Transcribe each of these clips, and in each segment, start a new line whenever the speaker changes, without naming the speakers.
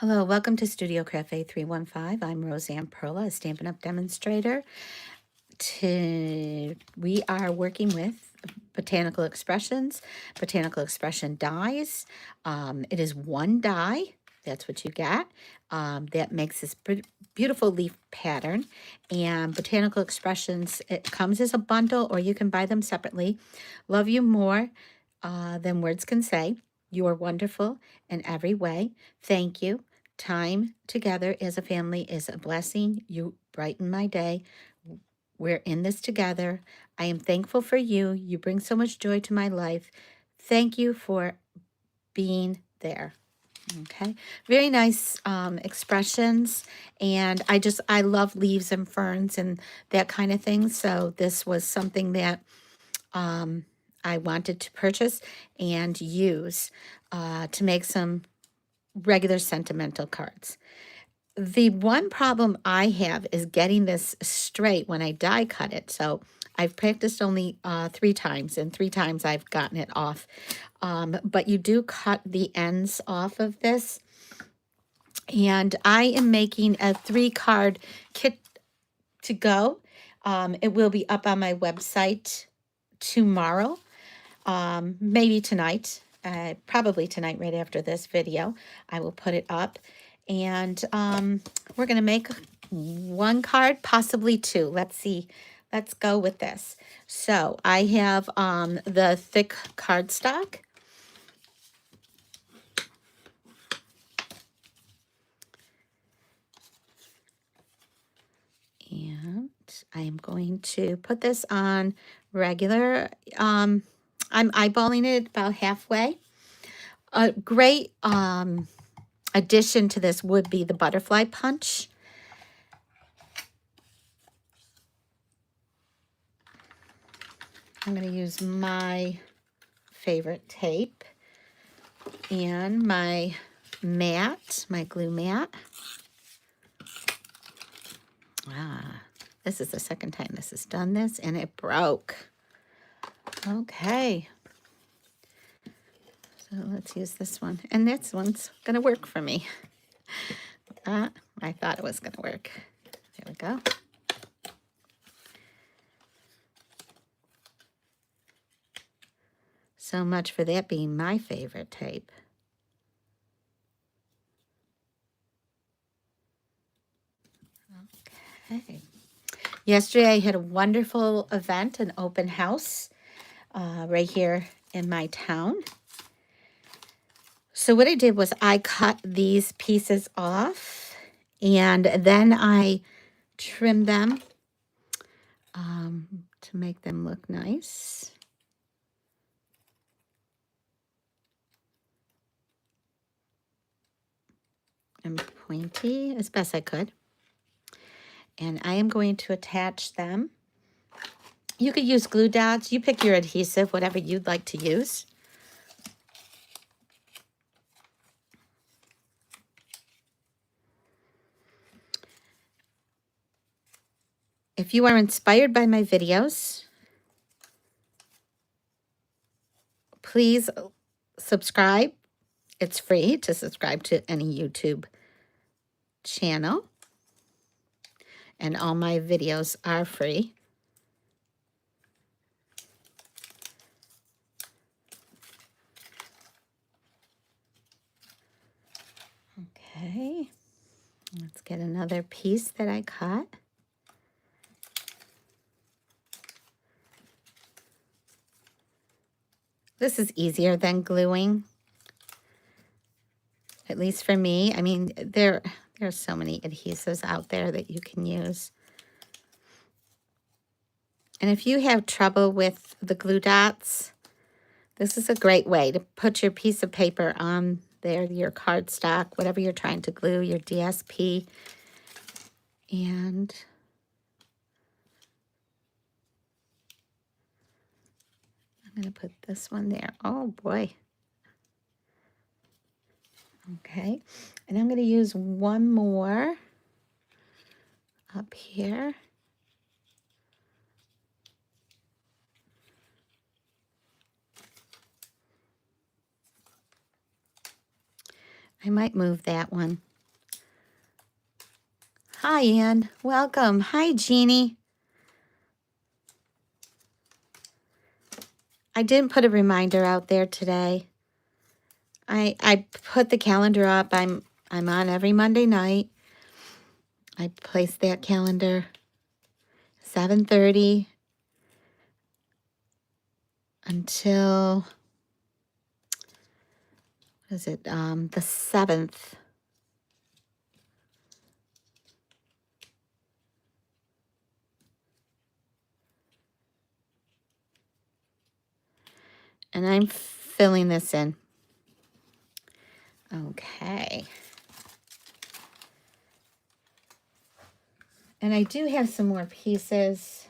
Hello, welcome to Studio Cafe 315. I'm Roseanne Perla, a Stampin' Up! Demonstrator. We are working with Botanical Expressions, Botanical Expression dies. It is one die, that's what you get. That makes this beautiful leaf pattern. And Botanical Expressions, it comes as a bundle or you can buy them separately. Love you more than words can say. You are wonderful in every way. Thank you. Time together as a family is a blessing. You brighten my day. We're in this together. I am thankful for you. You bring so much joy to my life. Thank you for being there. Okay, very nice expressions. And I love leaves and ferns and that kind of thing. So this was something that I wanted to purchase and use to make some regular sentimental cards. The one problem I have is getting this straight when I die cut it. So I've practiced only 3 times, and 3 times I've gotten it off. But you do cut the ends off of this. And I am making a 3-card kit to go. It will be up on my website tomorrow, maybe tonight. Probably tonight right after this video. I will put it up. And we're going to make 1 card, possibly 2. Let's see. Let's go with this. So I have the thick cardstock. And I am going to put this on regular. I'm eyeballing it about halfway. A great addition to this would be the butterfly punch. I'm going to use my favorite tape and my mat, my glue mat. This is the second time this has done this, and it broke. Okay. So let's use this one. And this one's going to work for me. I thought it was going to work. There we go. So much for that being my favorite tape. Okay. Yesterday I had a wonderful event, an open house, right here in my town. So what I did was I cut these pieces off, and then I trimmed them to make them look nice. And pointy as best I could. And I am going to attach them. You could use glue dots. You pick your adhesive, whatever you'd like to use. If you are inspired by my videos, please subscribe. It's free to subscribe to any YouTube channel. And all my videos are free. Okay, let's get another piece that I cut. This is easier than gluing, at least for me. I mean, there are so many adhesives out there that you can use. And if you have trouble with the glue dots, this is a great way to put your piece of paper on there, your cardstock, whatever you're trying to glue, your DSP. And I'm going to put this one there. Oh, boy. Okay. And I'm going to use one more up here. I might move that one. Hi, Ann. Welcome. Hi, Jeannie. I didn't put a reminder out there today. I put the calendar up. I'm on every Monday night. I placed that calendar 7:30 until, what is it, the 7th. And I'm filling this in. Okay. And I do have some more pieces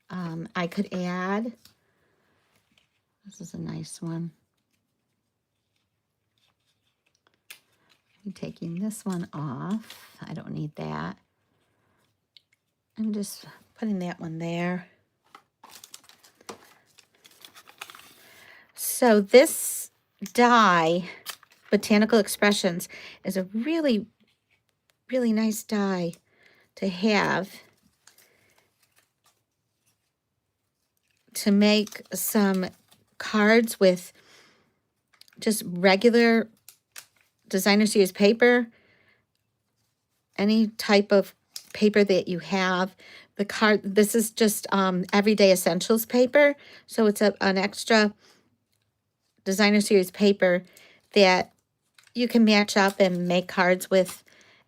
I could add. This is a nice one. I'm taking this one off. I don't need that. I'm just putting that one there. So this die, Botanical Expressions, is a really, really nice die to have to make some cards with just regular designer series paper, any type of paper that you have. The card, this is just everyday essentials paper, so it's an extra designer series paper that you can match up and make cards with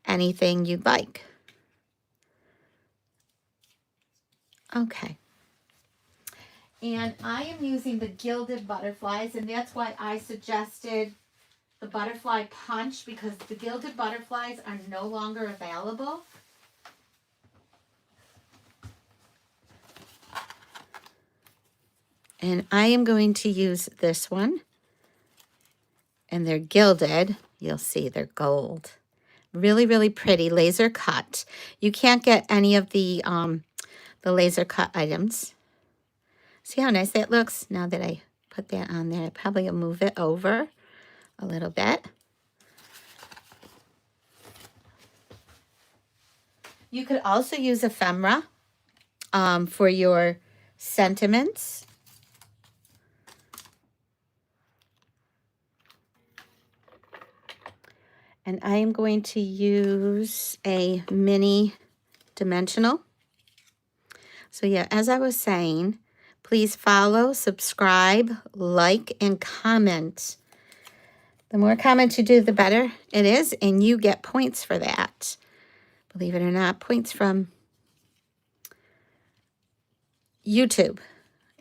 anything you'd like. Okay. And I am using the Gilded Butterflies, and that's why I suggested the Butterfly Punch, because the Gilded Butterflies are no longer available. And I am going to use this one. And they're gilded. You'll see they're gold. Really, really pretty, laser cut. You can't get any of the laser cut items. See how nice that looks? Now that I put that on there, I probably will move it over a little bit. You could also use ephemera for your sentiments. And I am going to use a mini dimensional. So yeah, as I was saying, please follow, subscribe, like, and comment. The more comments you do, the better it is, and you get points for that. Believe it or not, points from YouTube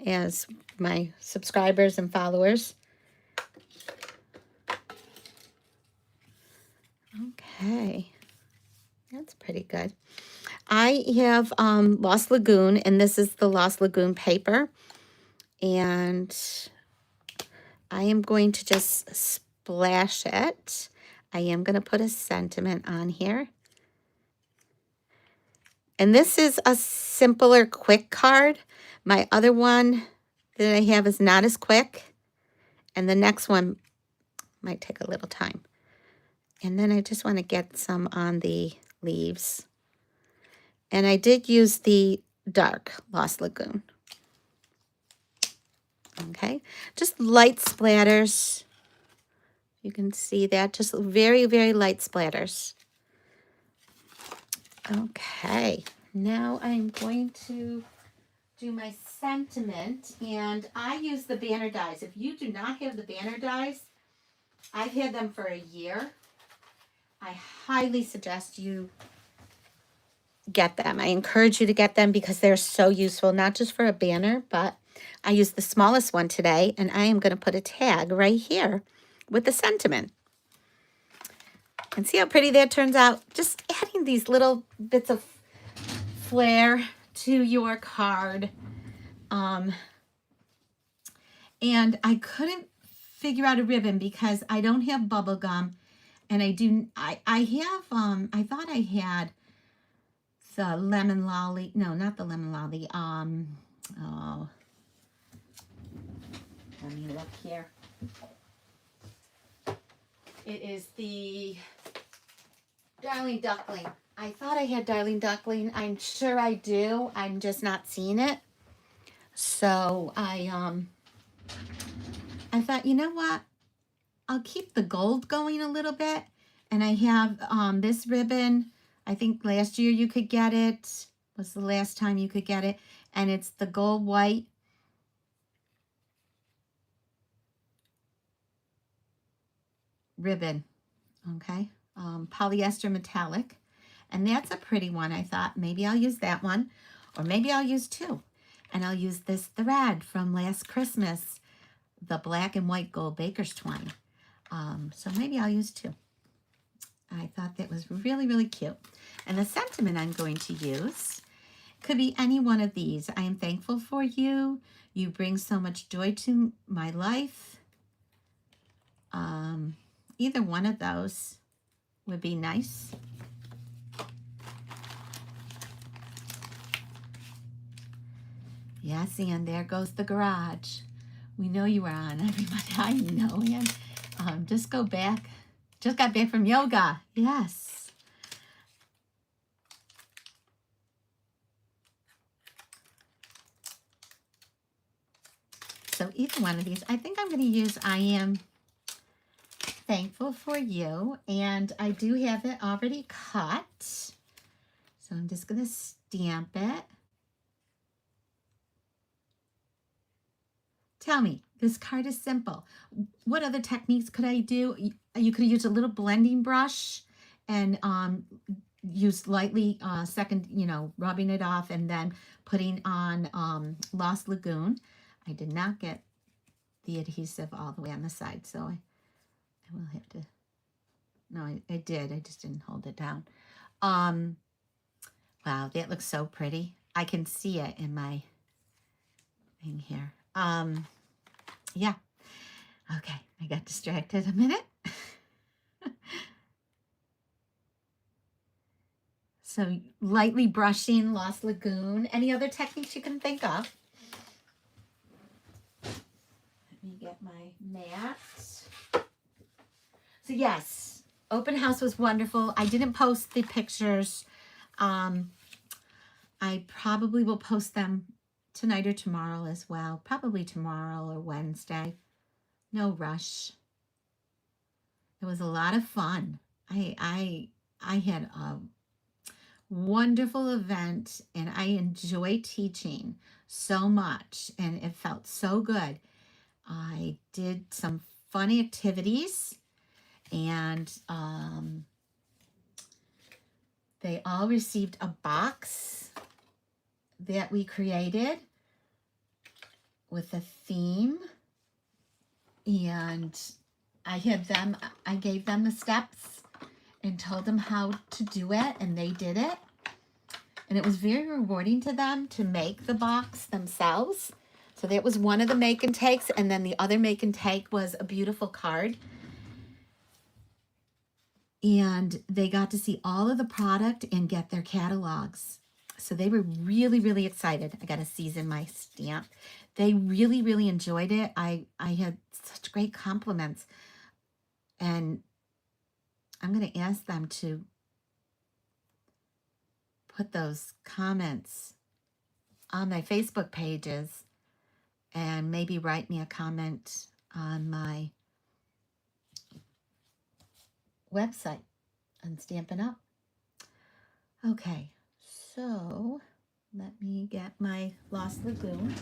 as my subscribers and followers. Okay, that's pretty good. I have Lost Lagoon, and this is the Lost Lagoon paper. And I am going to just splash it. I am going to put a sentiment on here. And this is a simpler, quick card. My other one that I have is not as quick. And the next one might take a little time. And then I just want to get some on the leaves. And I did use the dark Lost Lagoon. Okay, just light splatters. You can see that, just very, very light splatters. Okay, now I'm going to do my sentiment, and I use the banner dies. If you do not have the banner dies, I've had them for a year. I highly suggest you get them. I encourage you to get them because they're so useful, not just for a banner, but I used the smallest one today, and I am going to put a tag right here with the sentiment. And see how pretty that turns out? Just adding these little bits of flair to your card. And I couldn't figure out a ribbon because I don't have bubble gum, and I have I thought I had the lemon lolly. No, not the lemon lolly. Oh, let me look here. It is the Darling Duckling. I thought I had Darling Duckling. I'm sure I do. I'm just not seeing it. So I thought, you know what? I'll keep the gold going a little bit. And I have this ribbon. I think last year you could get it. Was the last time you could get it. And it's the gold white. Ribbon. Okay. Polyester metallic. And that's a pretty one. I thought maybe I'll use that one. Or maybe I'll use two. And I'll use this thread from last Christmas. The black and white gold baker's twine. So maybe I'll use two. I thought that was really, really cute. And the sentiment I'm going to use could be any one of these. I am thankful for you. You bring so much joy to my life. Either one of those would be nice. Yes, and there goes the garage. We know you were on, everybody. I know, and just go back. Just got back from yoga. Yes. So either one of these, I think I'm going to use I am thankful for you. And I do have it already cut. So I'm just going to stamp it. Tell me, this card is simple. What other techniques could I do? You could use a little blending brush and use lightly rubbing it off and then putting on Lost Lagoon. I did not get the adhesive all the way on the side, so I will have to, no, I did. I just didn't hold it down. Wow, that looks so pretty. I can see it in my thing here. Yeah. Okay, I got distracted a minute. So lightly brushing Lost Lagoon. Any other techniques you can think of? Let me get my mat. So yes, open house was wonderful. I didn't post the pictures. I probably will post them tonight or tomorrow as well. Probably tomorrow or Wednesday. No rush. It was a lot of fun. I had a wonderful event and I enjoy teaching so much and it felt so good. I did some fun activities and they all received a box that we created with a theme, and I gave them the steps and told them how to do it, and they did it. And it was very rewarding to them to make the box themselves. So that was one of the make and takes, and then the other make and take was a beautiful card. And they got to see all of the product and get their catalogs. So they were really, really excited. I got to season my stamp. They really, really enjoyed it. I had such great compliments. And I'm going to ask them to put those comments on my Facebook pages and maybe write me a comment on my website on Stampin' Up. Okay, so let me get my Lost Lagoon.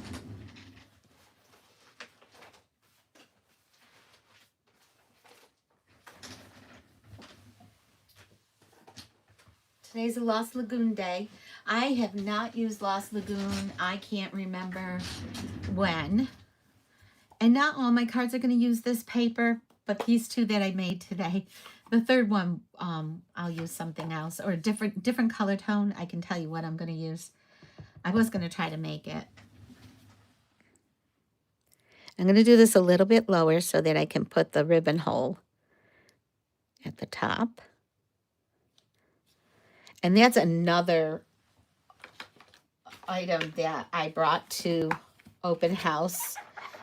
Today's a Lost Lagoon day. I have not used Lost Lagoon. I can't remember when. And not all my cards are going to use this paper, but these two that I made today. The third one, I'll use something else or a different color tone. I can tell you what I'm going to use. I was going to try to make it. I'm going to do this a little bit lower so that I can put the ribbon hole at the top. And that's another item that I brought to open house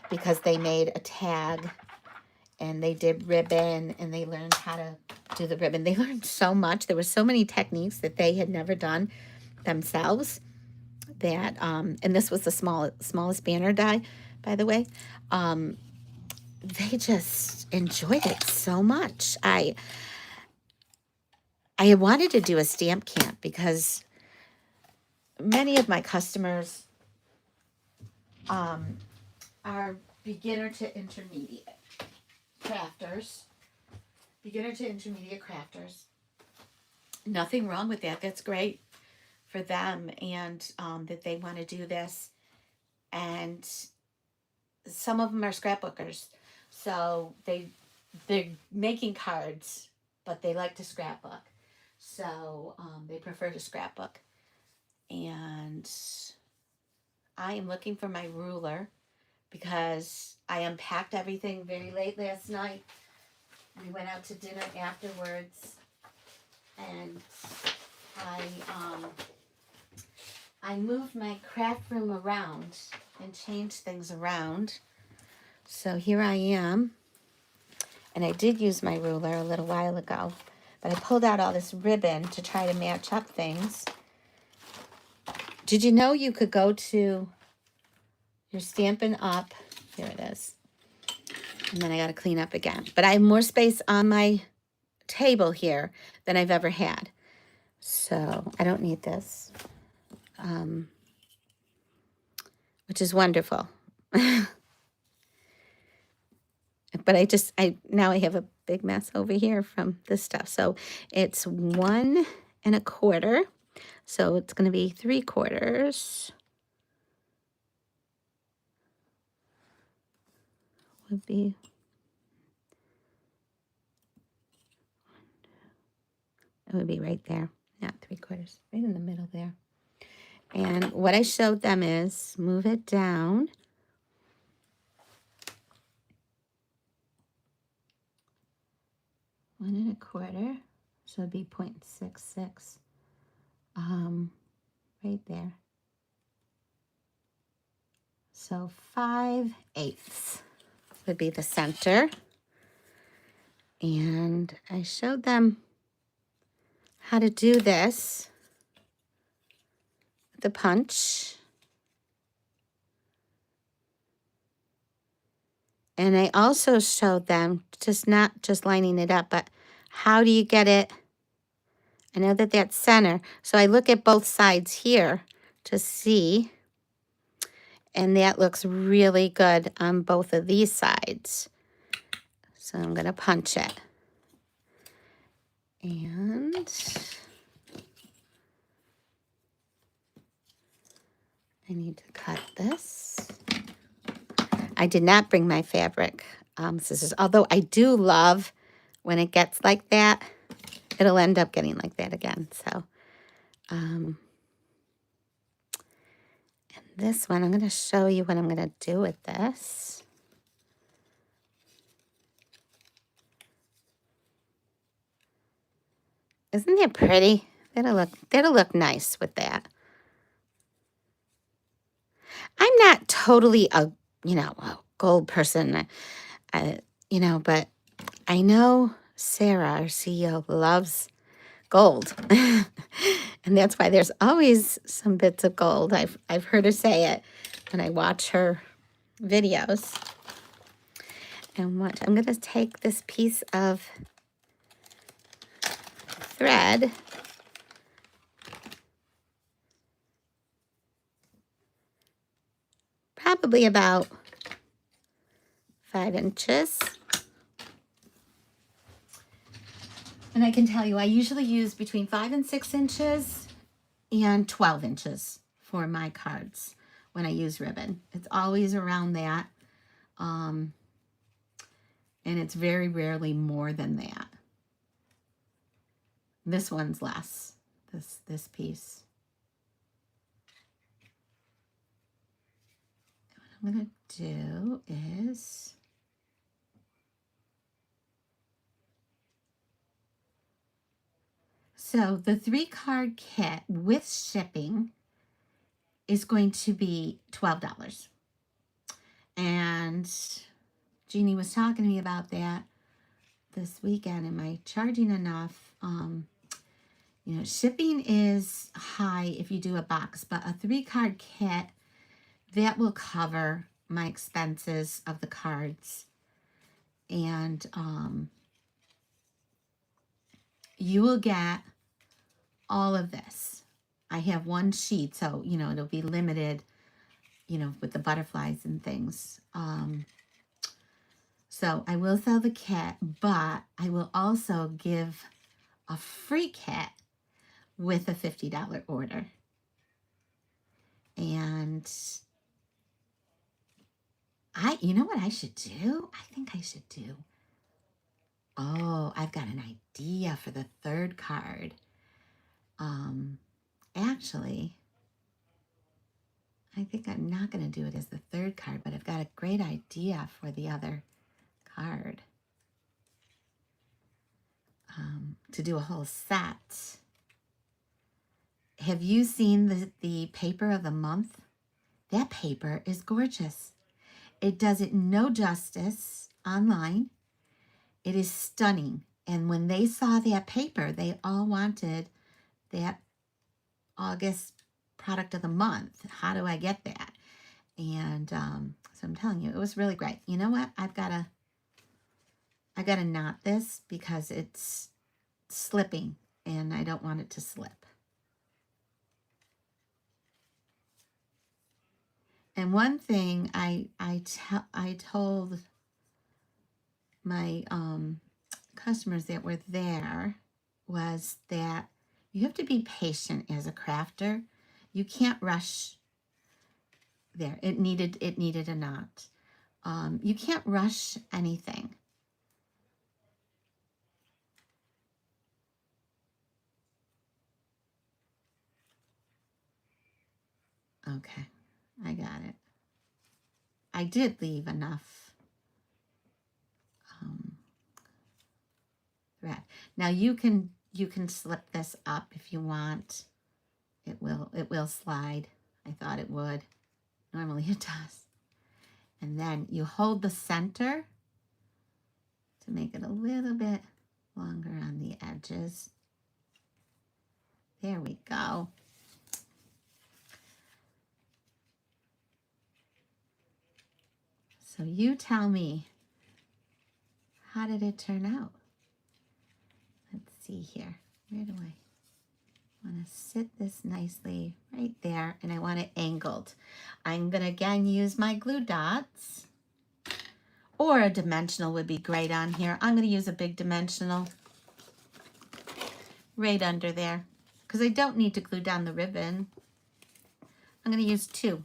because they made a tag and they did ribbon and they learned how to do the ribbon. They learned so much. There were so many techniques that they had never done themselves that, and this was the smallest banner die, by the way. They just enjoyed it so much. I wanted to do a stamp camp because many of my customers are beginner to intermediate crafters. Beginner to intermediate crafters. Nothing wrong with that. That's great for them, and that they want to do this. And some of them are scrapbookers, so they're making cards, but they like to scrapbook. So they prefer to scrapbook. And I am looking for my ruler because I unpacked everything very late last night. We went out to dinner afterwards, and I moved my craft room around and changed things around. So here I am. And I did use my ruler a little while ago, but I pulled out all this ribbon to try to match up things. Did you know you could go to your Stampin' Up? Here it is. And then I got to clean up again. But I have more space on my table here than I've ever had. So I don't need this, which is wonderful. But now I have a big mess over here from this stuff. So it's 1 1/4. So it's going to be 3/4. Would be it would be right there, not 3/4, right in the middle there. And what I showed them is move it down. One and a quarter, so it'd be 0.66, right there. So 5/8 would be the center. And I showed them how to do this with the punch. And I also showed them not just lining it up, but how do you get it? I know that that's center. So I look at both sides here to see. And that looks really good on both of these sides. So I'm going to punch it. And I need to cut this. I did not bring my fabric scissors, although I do love when it gets like that. It'll end up getting like that again. So, and this one, I'm going to show you what I'm going to do with this. Isn't that pretty? That'll look nice with that. I'm not totally a gold person, but I know Sarah, our CEO, loves gold. And that's why there's always some bits of gold. I've heard her say it when I watch her videos. And I'm going to take this piece of thread, probably about 5 inches. And I can tell you, I usually use between 5 and 6 inches and 12 inches for my cards when I use ribbon. It's always around that. And it's very rarely more than that. This one's less, this piece. What I'm going to do is so the 3-card kit with shipping is going to be $12. And Jeannie was talking to me about that. this weekend. Am I charging enough? You know, shipping is high if you do a box, but a 3-card kit, that will cover my expenses of the cards. And you will get all of this. I have one sheet, so, you know, it'll be limited, you know, with the butterflies and things. So I will sell the kit, but I will also give a free kit with a $50 order. And you know what I should do? I think I should do. Oh, I've got an idea for the 3rd card. Actually, I think I'm not going to do it as the 3rd card, but I've got a great idea for the other card. To do a whole set. Have you seen the paper of the month? That paper is gorgeous. It does it no justice online. It is stunning. And when they saw that paper, they all wanted that August product of the month. How do I get that? And so I'm telling you, it was really great. You know what? I've got to knot this because it's slipping and I don't want it to slip. And one thing I told my customers that were there was that you have to be patient as a crafter. You can't rush there. It needed a knot. You can't rush anything. Okay, I got it. I did leave enough thread. Now you can slip this up if you want. It will slide. I thought it would. Normally it does. And then you hold the center to make it a little bit longer on the edges. There we go. So you tell me, how did it turn out? Let's see here. Where do I want to sit this nicely? Right there. And I want it angled. I'm going to again use my glue dots. Or a dimensional would be great on here. I'm going to use a big dimensional right under there because I don't need to glue down the ribbon. I'm going to use 2.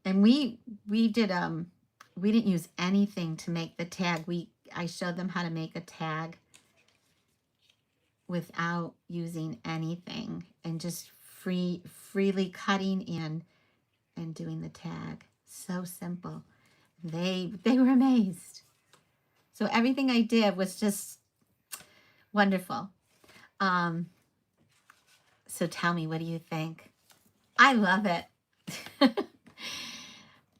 And we didn't use anything to make the tag. I showed them how to make a tag without using anything and just freely cutting and doing the tag. So simple. They were amazed. So everything I did was just wonderful. So tell me, what do you think? I love it.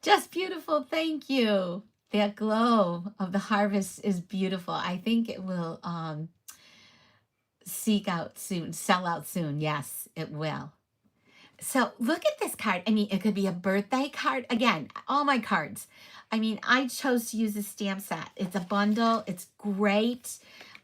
Just beautiful. Thank you. That glow of the harvest is beautiful. I think it will sell out soon. Yes, it will. So look at this card. I mean, it could be a birthday card. Again, all my cards. I mean, I chose to use a stamp set. It's a bundle. It's great.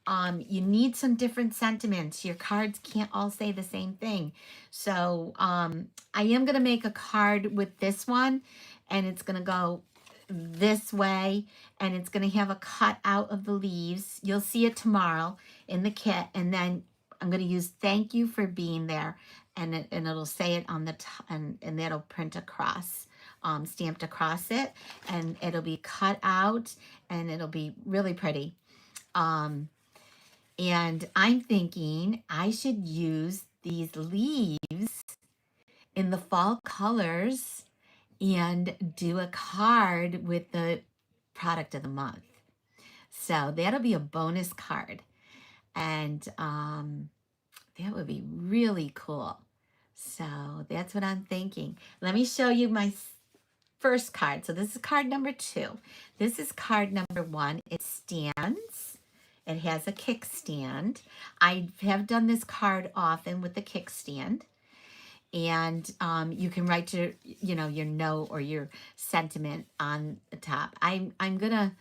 You need some different sentiments. Your cards can't all say the same thing. So I am going to make a card with this one, and it's going to go this way, and it's going to have a cut out of the leaves. You'll see it tomorrow in the kit, and then I'm going to use thank you for being there, and it'll say it on the top, and that'll print across, stamped across it, and it'll be cut out, and it'll be really pretty. And I'm thinking I should use these leaves in the fall colors and do a card with the product of the month. So that'll be a bonus card. And that would be really cool. So that's what I'm thinking. Let me show you my first card. So this is card number 2. This is card number 1. It stands. It has a kickstand. I have done this card often with the kickstand. And you can write your, your note or your sentiment on the top. I'm gonna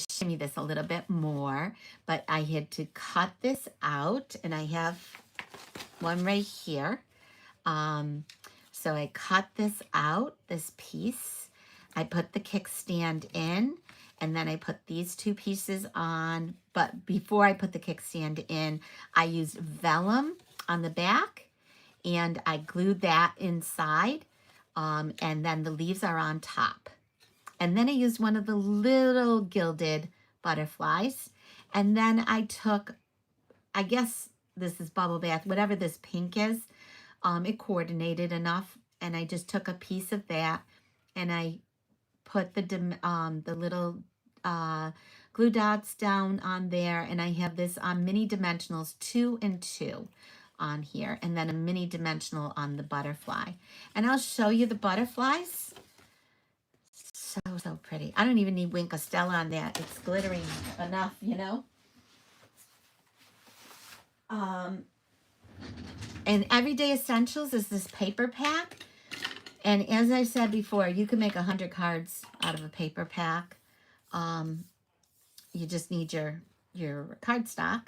shimmy this a little bit more, but I had to cut this out, and I have one right here. So I cut this out, this piece. I put the kickstand in, and then I put these 2 pieces on. But before I put the kickstand in, I used vellum on the back, and I glued that inside, and then the leaves are on top. And then I used one of the little gilded butterflies, and then I took, I guess this is Bubble Bath, whatever this pink is, it coordinated enough, and I just took a piece of that, and I put the little glue dots down on there, and I have this on mini dimensionals 2 and 2 on here, and then a mini dimensional on the butterfly. And I'll show you the butterflies. So pretty. I don't even need Wink Stella on that. It's glittering enough, And Everyday Essentials is this paper pack. And as I said before, you can make 100 cards out of a paper pack. You just need your cardstock.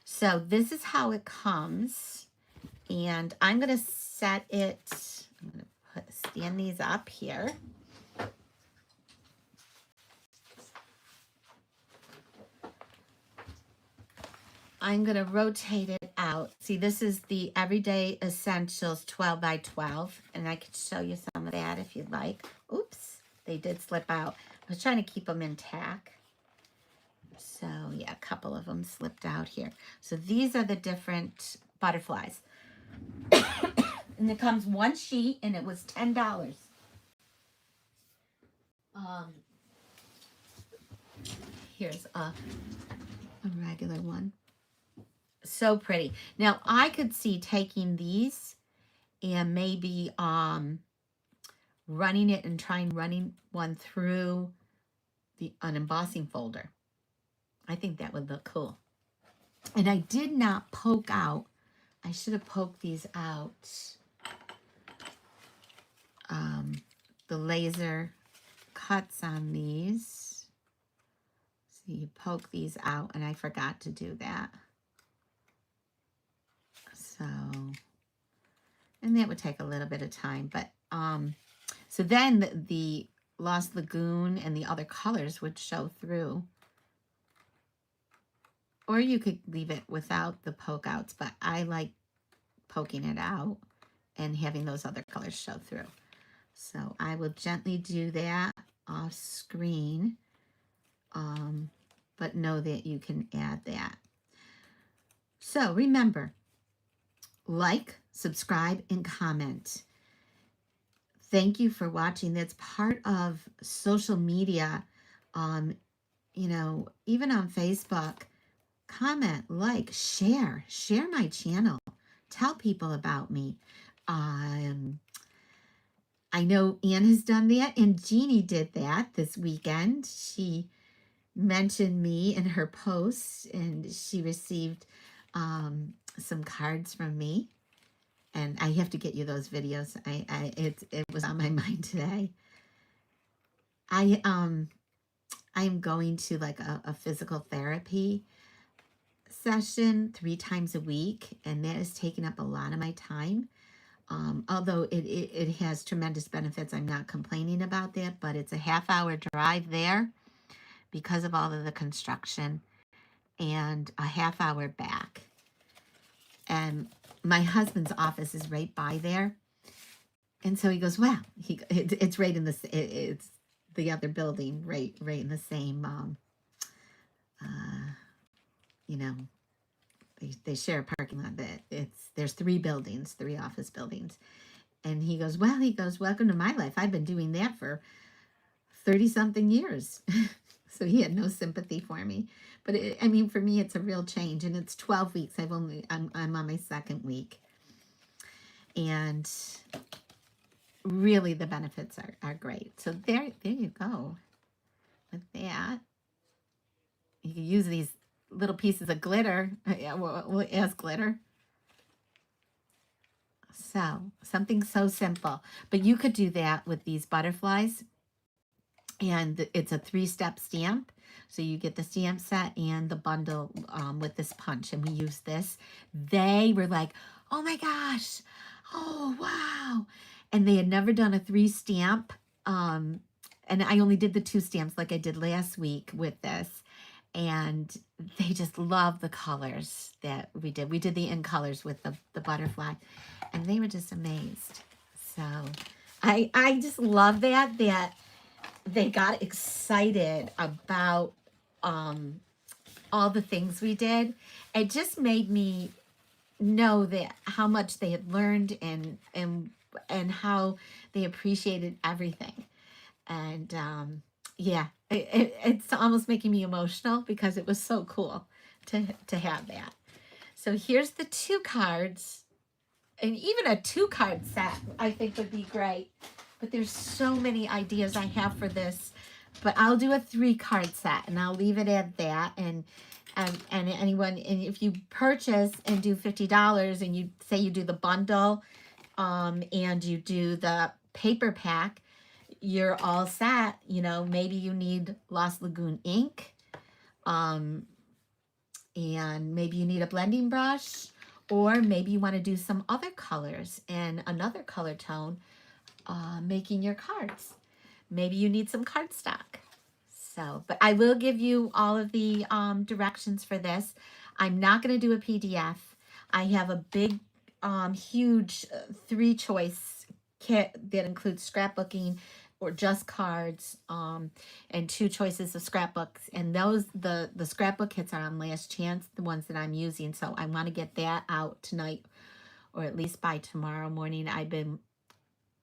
So this is how it comes. And I'm going to set it, I'm going to stand these up here. I'm going to rotate it out. See, this is the Everyday Essentials 12 by 12, and I could show you some of that if you'd like. Oops, they did slip out. I was trying to keep them intact. So, yeah, a couple of them slipped out here. So these are the different butterflies. And it comes 1 sheet, and it was $10. Here's a regular one. So pretty. Now I could see taking these and maybe running it and running one through an embossing folder. I think that would look cool. And I did not poke out. I should have poked these out. The laser cuts on these. So you poke these out, and I forgot to do that. So, and that would take a little bit of time, but so then the Lost Lagoon and the other colors would show through. Or you could leave it without the poke outs, but I like poking it out and having those other colors show through. So I will gently do that off screen, but know that you can add that. So remember, like, subscribe, and comment. Thank you for watching. That's part of social media. Even on Facebook, comment, like, share my channel. Tell people about me. I know Anne has done that, and Jeannie did that this weekend. She mentioned me in her posts, and she received some cards from me, and I have to get you those videos. It was on my mind today. I am going to like a physical therapy session 3 times a week, and that is taking up a lot of my time. Although it has tremendous benefits, I'm not complaining about that, but it's a half-hour drive there because of all of the construction, and a half-hour back. And my husband's office is right by there. And so he goes, well, it's right in it's the other building, right in the same, they share a parking lot. There's 3 buildings, 3 office buildings. And he goes, welcome to my life. I've been doing that for 30-something years. So he had no sympathy for me. But I mean, for me, it's a real change, and it's 12 weeks. I'm on my second week, and really the benefits are great. So there you go with that. You can use these little pieces of glitter as glitter. So something so simple, but you could do that with these butterflies, and it's a 3-step stamp. So you get the stamp set and the bundle with this punch, and we use this. They were like, oh my gosh, oh wow. And they had never done a 3-stamp. And I only did the 2 stamps like I did last week with this. And they just love the colors that we did. We did the in colors with the butterfly, and they were just amazed. So I just love that they got excited about all the things we did. It just made me know that how much they had learned and how they appreciated everything. And yeah, it's almost making me emotional because it was so cool to have that. So here's the 2 cards, and even a 2-card set I think would be great. But there's so many ideas I have for this. But I'll do a 3-card set, and I'll leave it at that. And anyone, and if you purchase and do $50, and you say you do the bundle, and you do the paper pack, you're all set. You know, maybe you need Lost Lagoon ink, and maybe you need a blending brush, or maybe you want to do some other colors and another color tone, making your cards. Maybe you need some cardstock. So, but I will give you all of the directions for this. I'm not going to do a PDF. I have a big, huge 3-choice kit that includes scrapbooking or just cards, and 2 choices of scrapbooks. And those, the scrapbook kits are on last chance, the ones that I'm using. So I want to get that out tonight, or at least by tomorrow morning. I've been,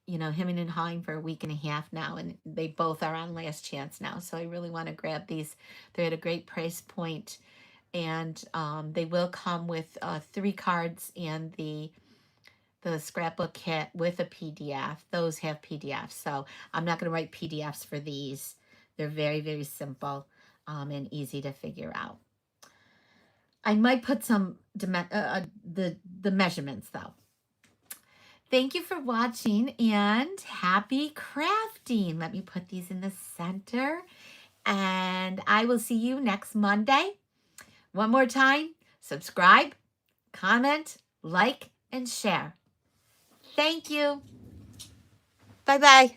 you know, hemming and hawing for a week and a half now, and they both are on last chance now. So I really want to grab these. They're at a great price point, and they will come with 3 cards and the scrapbook kit with a PDF. Those have PDFs, so I'm not going to write PDFs for these. They're very, very simple and easy to figure out. I might put some the measurements though. Thank you for watching, and happy crafting. Let me put these in the center, and I will see you next Monday. One more time, subscribe, comment, like, and share. Thank you. Bye-bye.